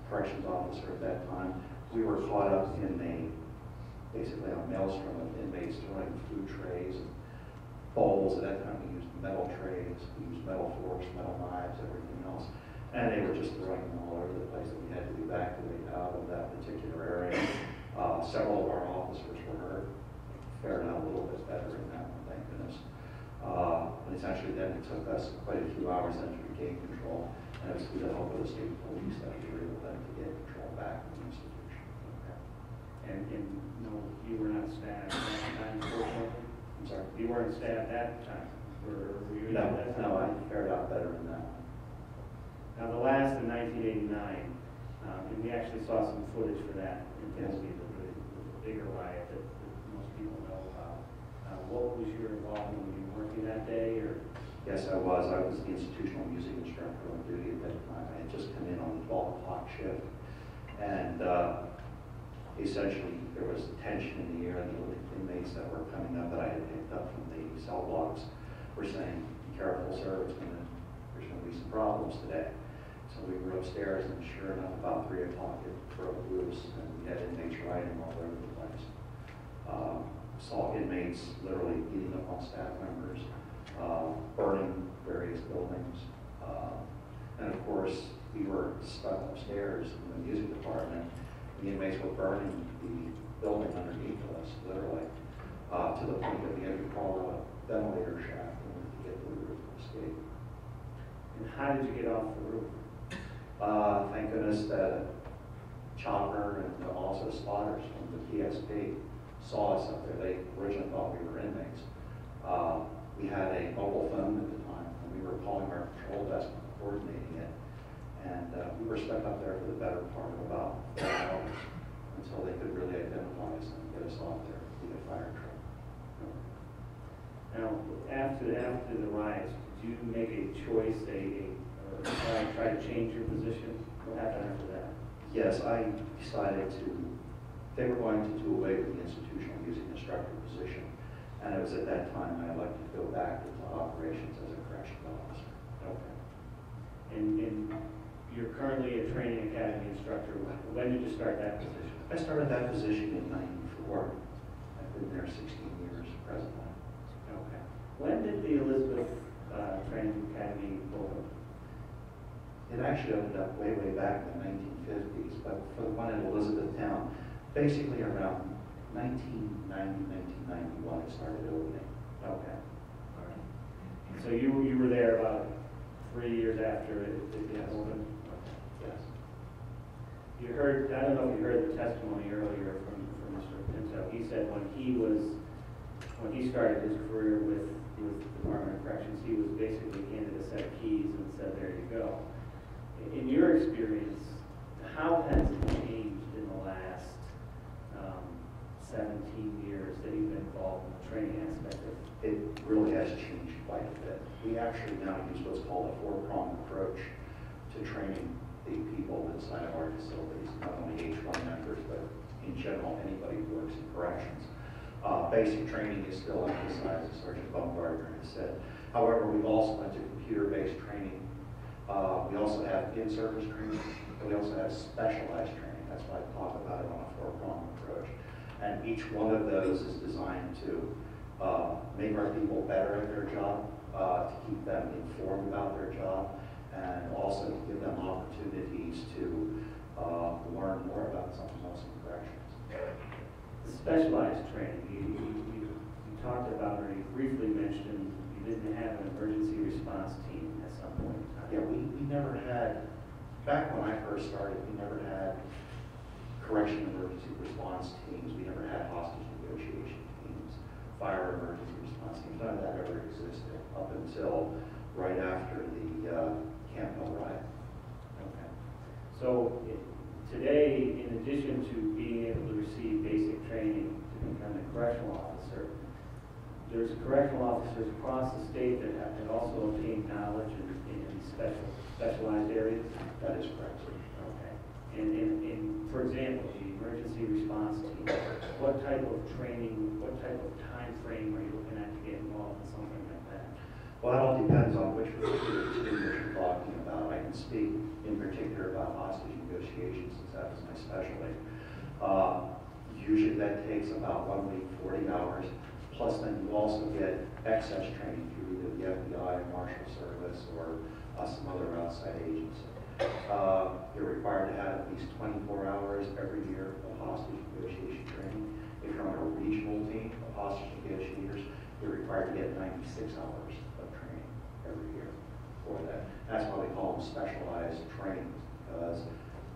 corrections officer at that time. We were caught up in basically a maelstrom of inmates throwing food trays and bowls. At that time we used metal trays, we used metal forks, metal knives, everything else. And they were just throwing them all over the place, and we had to evacuate out of that particular area. Several of our officers were hurt, fared out a little bit better in that one, thank goodness. But essentially then it took us quite a few hours then to regain control, and it was through the help of the state police that we were able then to get control back of the institution. Okay. And no, you were not stabbed at that time, unfortunately? I'm sorry? You weren't stabbed at that time? Were you No, that time? no, I fared out better in that one. Now the last in 1989, and we actually saw some footage for that in Tennessee, the bigger riot that most people know about. What was your involvement? Were you working that day, or? Yes, I was. I was the institutional music instructor on duty at that time. I had just come in on the 12 o'clock shift, and essentially there was tension in the air. The inmates that were coming up that I had picked up from the cell blocks were saying, "Be careful, sir, there's going to be some problems today." So we were upstairs, and sure enough, about 3 o'clock it broke loose, and we had inmates rioting all over the place. Saw inmates literally beating up on staff members, burning various buildings. And of course, we were stuck upstairs in the music department. The inmates were burning the building underneath us, literally, to the point that we had to crawl a ventilator shaft in order to get to the roof to escape. And how did you get off the roof? Thank goodness that Chopper and also spotters from the PSP saw us up there. They originally thought we were inmates. We had a mobile phone at the time, and we were calling our control desk and coordinating it. And we were stuck up there for the better part of about 4 hours until they could really identify us and get us off there via fire truck. Now, after the riots, did you make a choice, or try to change your position? What happened after that? Yes, I decided they were going to do away with the institutional music instructor position. And it was at that time I elected to go back into operations as a corrections officer. Okay. And you're currently a training academy instructor. When did you start that position? I started that position in '94. I've been there 16 years presently. Okay. When did the Elizabeth Training Academy open? It actually opened up way, way back in the 1950s, but for the one in Elizabethtown, basically around 1990, 1991, it started opening. Okay. All right. So you were there about 3 years after it opened? Okay. Yes. You heard, I don't know if you heard the testimony earlier from Mr. Pinto. He said when he started his career with the Department of Corrections, he was basically handed a set of keys and said, "There you go." In your experience, how has it changed in the last 17 years that you've been involved in the training aspect of it? It really has changed quite a bit. We actually now use what's called a 4-pronged approach to training the people inside of our facilities, not only H-1 members, but in general, anybody who works in corrections. Basic training is still emphasized, as Sergeant Baumgartner has said. However, we've also went to computer-based training. We also have in-service training, and we also have specialized training. That's why I talk about it on a 4-pronged approach. And each one of those is designed to make our people better at their job, to keep them informed about their job, and also to give them opportunities to learn more about something else in corrections. The specialized training, you talked about, or you briefly mentioned, you didn't have an emergency response team at some point in time. Yeah, we never had, back when I first started, we never had correction emergency response teams. We never had hostage negotiation teams, fire emergency response teams. None of that ever existed up until right after the Camp Hill riot. Okay. So today, in addition to being able to receive basic training to become a correctional officer, there's correctional officers across the state that have also obtained knowledge in specialized areas? That is correct, sir. Okay. And for example, the emergency response team, what type of training, what type of time frame are you looking at to get involved in something like that? Well, it all depends on which particular team that you're talking about. I can speak in particular about hostage that is my specialty. Usually that takes about 1 week, 40 hours, plus then you also get excess training through either the FBI, Marshal Service, or some other outside agency. You're required to have at least 24 hours every year of hostage negotiation training. If you're on a regional team of hostage negotiators, you're required to get 96 hours of training every year for that. That's why we call them specialized trainings, because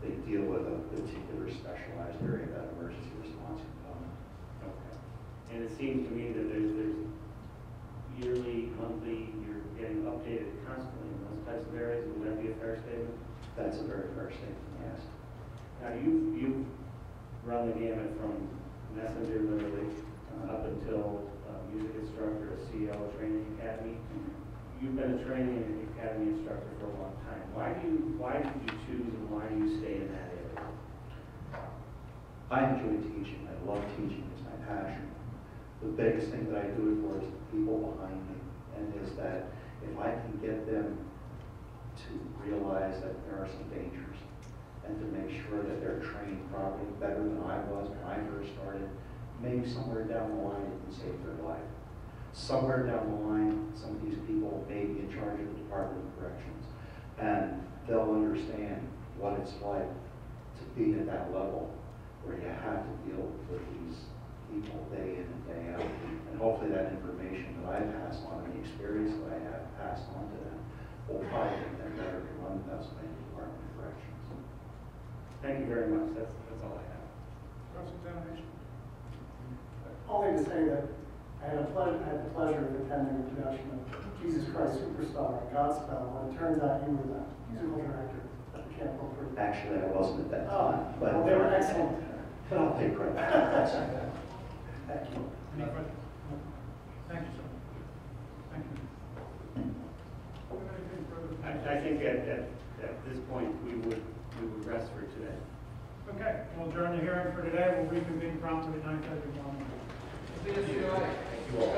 they deal with a particular specialized area, that emergency response component. Okay. And it seems to me that there's yearly, monthly, you're getting updated constantly in those types of areas. Would that be a fair statement? That's a very fair statement, yes. Now, you've run the gamut from messenger, literally, up until music instructor, a CO, training academy. You've been a training academy instructor for a long time. Why did you choose and why do you stay in that area? I enjoy teaching. I love teaching. It's my passion. The biggest thing that I do it for is the people behind me, and is that if I can get them to realize that there are some dangers and to make sure that they're trained properly, better than I was when I first started, maybe somewhere down the line it can save their life. Somewhere down the line, some of these people may be in charge of the Department of Corrections, and they'll understand what it's like to be at that level where you have to deal with these people day in and day out. And hopefully that information that I pass on and the experience that I have passed on to them will probably make them better to run the Pennsylvania Department of Corrections. Thank you very much. That's all I have. Cross-examination. Only to say that I had the pleasure of attending the production of Jesus Christ Superstar, Godspell, and it turns out you were the musical director at the Camp Oakford. Actually, I wasn't at that time, but Well, they were excellent. But I'll take credit. Thank you. Any questions? Thank you, sir. Thank you. Do you have anything further? I think at this point we would rest for today. Okay, we'll adjourn the hearing for today. We'll reconvene promptly at 9:30 tomorrow morning. Thank you all.